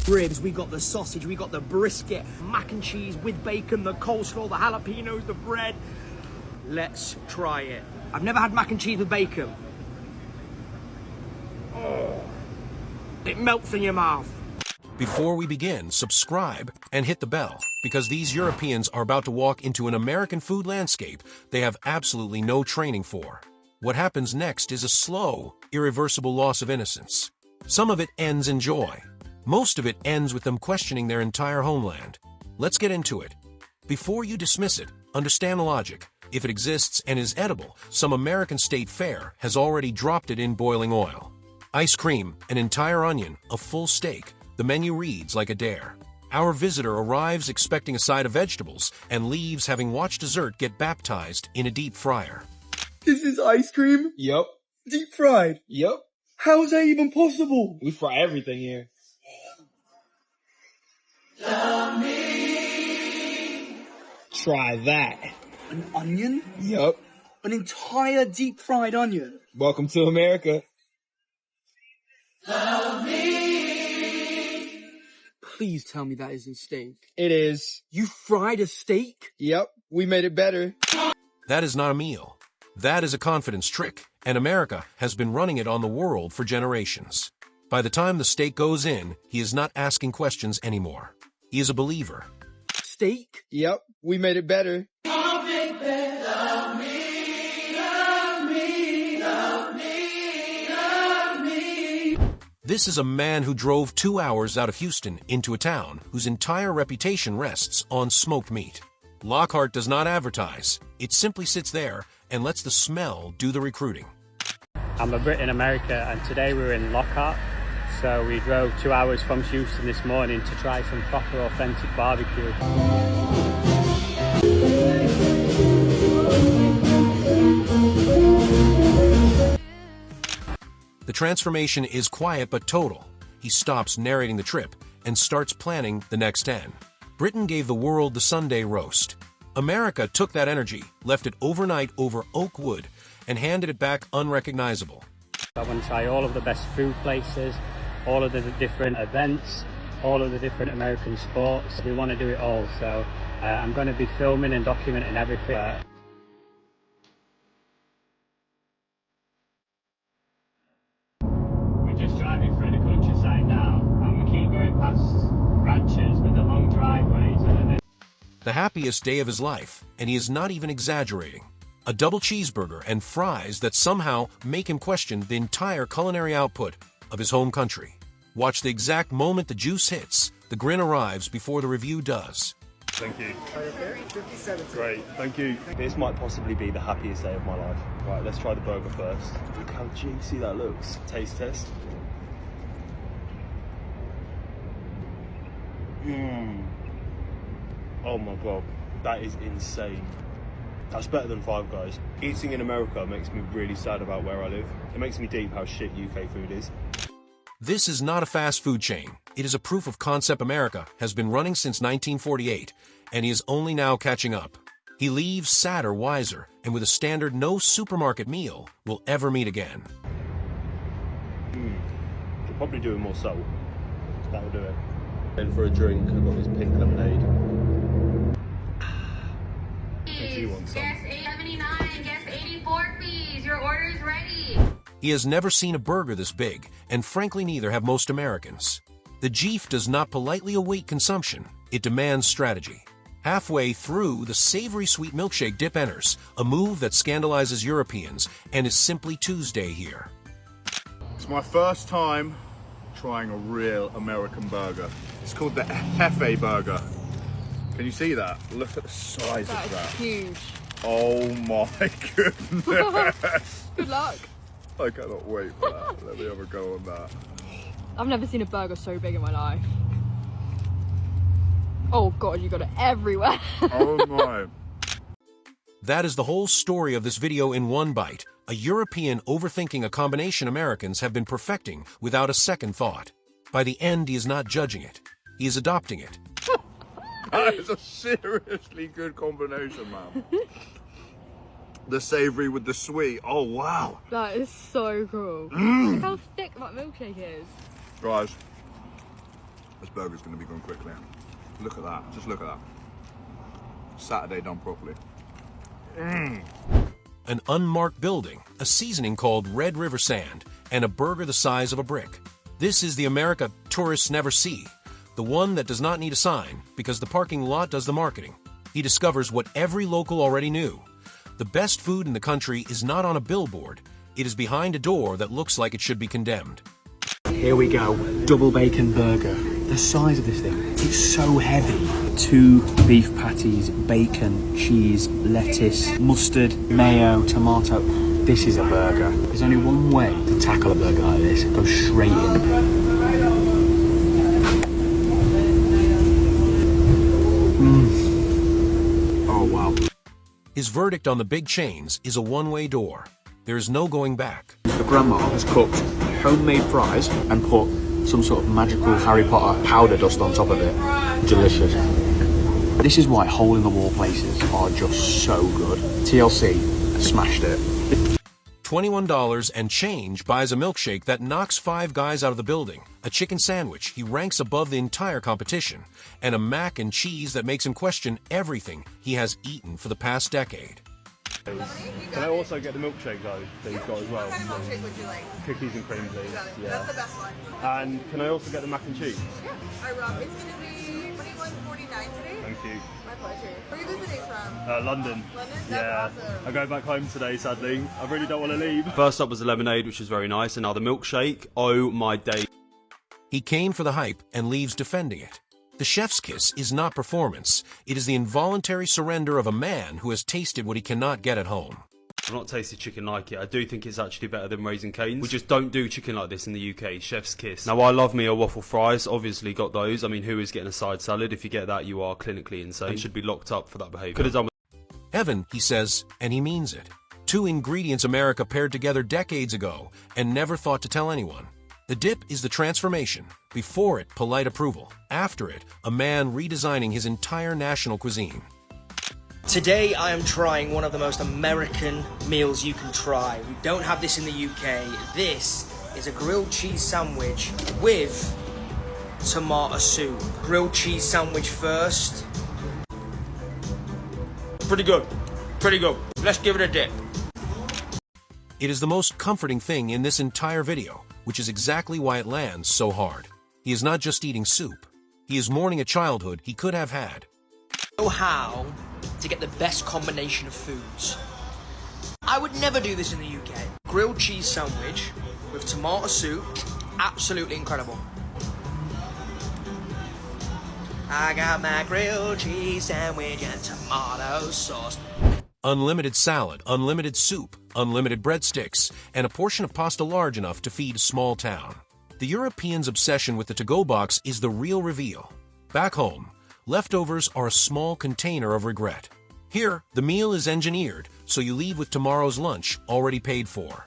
Ribs, we got the sausage, we got the brisket, mac and cheese with bacon, the coleslaw, the jalapenos, the bread. Let's try it. I've never had mac and cheese with bacon. Oh, it melts in your mouth. Before we begin, subscribe and hit the bell, because these Europeans are about to walk into an American food landscape they have absolutely no training for. What happens next is a slow, irreversible loss of innocence. Some of it ends in joy. Most of it ends with them questioning their entire homeland. Let's get into it. Before you dismiss it, understand the logic. If it exists and is edible, some American state fair has already dropped it in boiling oil. Ice cream, an entire onion, a full steak. The menu reads like a dare. Our visitor arrives expecting a side of vegetables and leaves having watched dessert get baptized in a deep fryer. This is ice cream? Yup. Deep fried? Yup. How is that even possible? We fry everything here. Love me. Try that. An onion? Yup. An entire deep fried onion? Welcome to America. Love me. Please tell me that isn't steak. It is. You fried a steak? Yep, we made it better. That is not a meal. That is a confidence trick, and America has been running it on the world for generations. By the time the steak goes in, he is not asking questions anymore. He is a believer. Steak? Yep, we made it better. Love me, love me, love me, love me. This is a man who drove 2 hours out of Houston into a town whose entire reputation rests on smoked meat. Lockhart does not advertise. It simply sits there and lets the smell do the recruiting. I'm a Brit in America, and today we're in Lockhart. So we drove 2 hours from Houston this morning to try some proper authentic barbecue. The transformation is quiet but total. He stops narrating the trip and starts planning the next 10. Britain gave the world the Sunday roast. America took that energy, left it overnight over oak wood, and handed it back unrecognizable. I want to try all of the best food places, all of the different events, all of the different American sports. We want to do it all, so I'm going to be filming and documenting everything. We're just driving through the countryside now, and we keep going past ranches with the long driveways. The happiest day of his life, and he is not even exaggerating. A double cheeseburger and fries that somehow make him question the entire culinary output of his home country. Watch the exact moment the juice hits, the grin arrives before the review does. Thank you. Great, thank you. This might possibly be the happiest day of my life. Right, let's try the burger first. Look how juicy that looks. Taste test. Oh my god, that is insane. That's better than Five Guys. Eating in America makes me really sad about where I live. It makes me deep how shit UK food is. This is not a fast food chain. It is a proof of concept America has been running since 1948, and he is only now catching up. He leaves sadder, wiser, and with a standard no supermarket meal will ever meet again. Could probably do with more salt. That will do it. Then for a drink, I've got this pink lemonade. Do you want some? Guess 879, guess 84, please. Your order is ready. He has never seen a burger this big, and frankly neither have most Americans. The Jeef does not politely await consumption, it demands strategy. Halfway through, the savory sweet milkshake dip enters, a move that scandalizes Europeans and is simply Tuesday here. It's my first time trying a real American burger. It's called the Hefe burger. Can you see that? Look at the size of that. Huge. Oh my goodness. Good luck. I cannot wait for that. Let me have a go on that. I've never seen a burger so big in my life. Oh god, you got it everywhere. Oh my. That is the whole story of this video in one bite. A European overthinking a combination Americans have been perfecting without a second thought. By the end, he is not judging it. He is adopting it. That is a seriously good combination, man. The savory with the sweet. Oh, wow. That is so cool. Look how thick that milkshake is. Guys, This burger's going to be gone quickly. Look at that. Just look at that. Saturday done properly. An unmarked building, a seasoning called Red River Sand, and a burger the size of a brick. This is the America tourists never see, the one that does not need a sign because the parking lot does the marketing. He discovers what every local already knew. The best food in the country is not on a billboard. It is behind a door that looks like it should be condemned. Here we go, double bacon burger. The size of this thing, it's so heavy. 2 beef patties, bacon, cheese, lettuce, mustard, mayo, tomato. This is a burger. There's only one way to tackle a burger like this. Go straight in. Oh wow. His verdict on the big chains is a one-way door. There is no going back. The grandma has cooked homemade fries and put some sort of magical Harry Potter powder dust on top of it. Delicious. This is why hole-in-the-wall places are just so good. TLC smashed it. $21 and change buys a milkshake that knocks 5 guys out of the building, a chicken sandwich he ranks above the entire competition, and a mac and cheese that makes him question everything he has eaten for the past decade. Can I also get the milkshake though that you've got as well? What kind of milkshake would you like? Cookies and cream, please. Yeah. That's the best one. And can I also get the mac and cheese? Yeah. It's going to be $21.49 today. Thank you. My pleasure. Where are you visiting from? London. London? That's Yeah. awesome. I go back home today, sadly. I really don't want to leave. First up was the lemonade, which was very nice, and now the milkshake. Oh my day. He came for the hype and leaves defending it. The chef's kiss is not performance. It is the involuntary surrender of a man who has tasted what he cannot get at home. I've not tasted chicken like it. I do think it's actually better than Raising Cane's. We just don't do chicken like this in the UK. Chef's kiss. Now, I love me a waffle fries. Obviously got those. I mean, who is getting a side salad? If you get that, you are clinically insane. And should be locked up for that behaviour. Could have done with Evan, he says, and he means it. 2 ingredients America paired together decades ago and never thought to tell anyone. The dip is the transformation. Before it, polite approval. After it, a man redesigning his entire national cuisine. Today I am trying one of the most American meals you can try. We don't have this in the UK. This is a grilled cheese sandwich with tomato soup. Grilled cheese sandwich first. Pretty good. Pretty good. Let's give it a dip. It is the most comforting thing in this entire video, which is exactly why it lands so hard. He is not just eating soup. He is mourning a childhood he could have had. Know how to get the best combination of foods. I would never do this in the UK. Grilled cheese sandwich with tomato soup, absolutely incredible. I got my grilled cheese sandwich and tomato sauce. Unlimited salad, unlimited soup, unlimited breadsticks, and a portion of pasta large enough to feed a small town. The Europeans' obsession with the to-go box is the real reveal. Back home, leftovers are a small container of regret. Here, the meal is engineered, so you leave with tomorrow's lunch already paid for.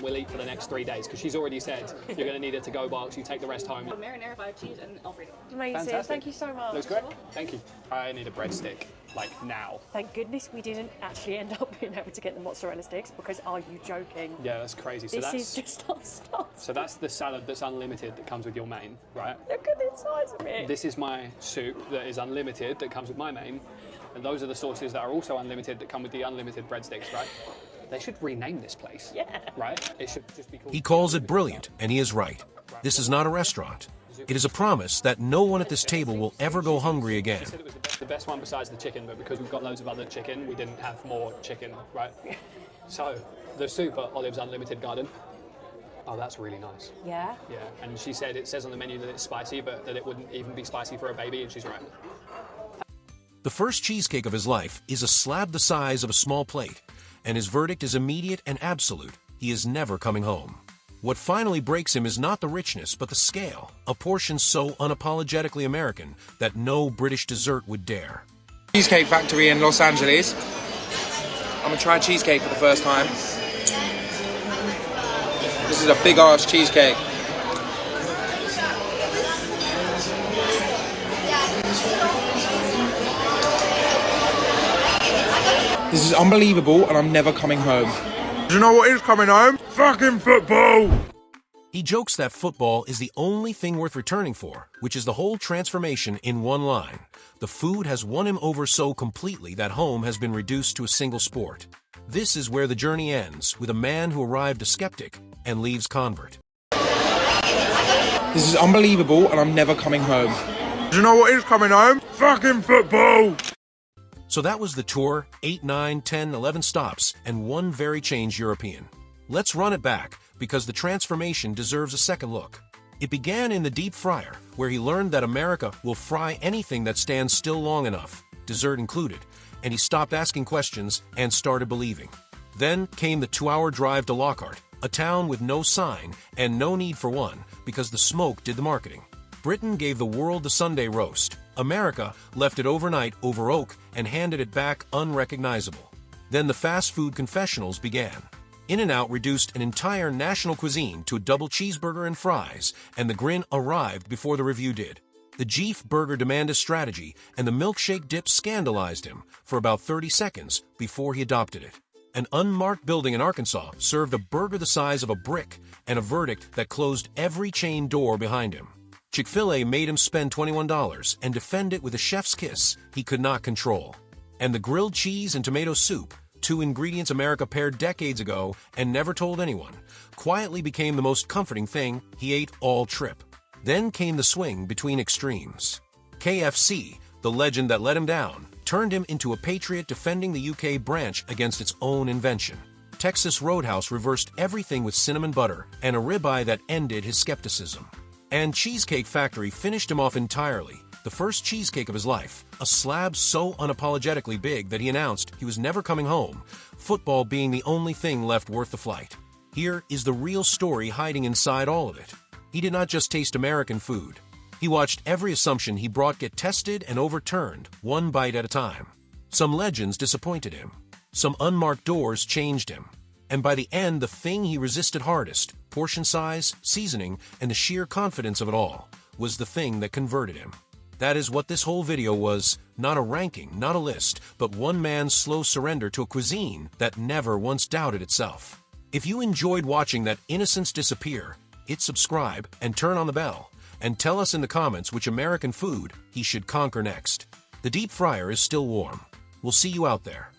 We'll eat for the next 3 days because she's already said you're going to need it to go box. You take the rest home. Marinara, 5 cheese, and Alfredo. Amazing. Fantastic. Thank you so much. Looks great. Thank you. I need a breadstick, like now. Thank goodness we didn't actually end up being able to get the mozzarella sticks because are you joking? Yeah, that's crazy. So this is just our stuff. So that's the salad that's unlimited that comes with your main, right? Look at the size of it. This is my soup that is unlimited that comes with my main. And those are the sauces that are also unlimited that come with the unlimited breadsticks, right? They should rename this place. Yeah. Right? It should just be called... He calls it brilliant, and he is right. This is not a restaurant. It is a promise that no one at this table will ever go hungry again. She said it was the best one besides the chicken, but because we've got loads of other chicken, we didn't have more chicken, right? So, the soup at Olive's Unlimited Garden. Oh, that's really nice. Yeah? Yeah, and she said it says on the menu that it's spicy, but that it wouldn't even be spicy for a baby, and she's right. The first cheesecake of his life is a slab the size of a small plate, and his verdict is immediate and absolute. He is never coming home. What finally breaks him is not the richness, but the scale, a portion so unapologetically American that no British dessert would dare. Cheesecake Factory in Los Angeles. I'm gonna try cheesecake for the first time. This is a big ass cheesecake. This is unbelievable and I'm never coming home. Do you know what is coming home? Fucking football! He jokes that football is the only thing worth returning for, which is the whole transformation in one line. The food has won him over so completely that home has been reduced to a single sport. This is where the journey ends, with a man who arrived a skeptic and leaves convert. This is unbelievable, and I'm never coming home. Do you know what is coming home? Fucking football! So that was the tour, 8, 9, 10, 11 stops, and one very changed European. Let's run it back, because the transformation deserves a second look. It began in the deep fryer, where he learned that America will fry anything that stands still long enough, dessert included, and he stopped asking questions and started believing. Then came the 2-hour drive to Lockhart, a town with no sign and no need for one, because the smoke did the marketing. Britain gave the world the Sunday roast. America left it overnight over oak and handed it back unrecognizable. Then the fast food confessionals began. In-N-Out reduced an entire national cuisine to a double cheeseburger and fries, and the grin arrived before the review did. The Jeef burger demanded strategy, and the milkshake dip scandalized him for about 30 seconds before he adopted it. An unmarked building in Arkansas served a burger the size of a brick and a verdict that closed every chain door behind him. Chick-fil-A made him spend $21 and defend it with a chef's kiss he could not control. And the grilled cheese and tomato soup, 2 ingredients America paired decades ago and never told anyone, quietly became the most comforting thing he ate all trip. Then came the swing between extremes. KFC, the legend that let him down, turned him into a patriot defending the UK branch against its own invention. Texas Roadhouse reversed everything with cinnamon butter and a ribeye that ended his skepticism. And Cheesecake Factory finished him off entirely, the first cheesecake of his life, a slab so unapologetically big that he announced he was never coming home, football being the only thing left worth the flight. Here is the real story hiding inside all of it. He did not just taste American food. He watched every assumption he brought get tested and overturned, one bite at a time. Some legends disappointed him. Some unmarked doors changed him. And by the end, the thing he resisted hardest, portion size, seasoning, and the sheer confidence of it all, was the thing that converted him. That is what this whole video was, not a ranking, not a list, but one man's slow surrender to a cuisine that never once doubted itself. If you enjoyed watching that innocence disappear, hit subscribe and turn on the bell, and tell us in the comments which American food he should conquer next. The deep fryer is still warm. We'll see you out there.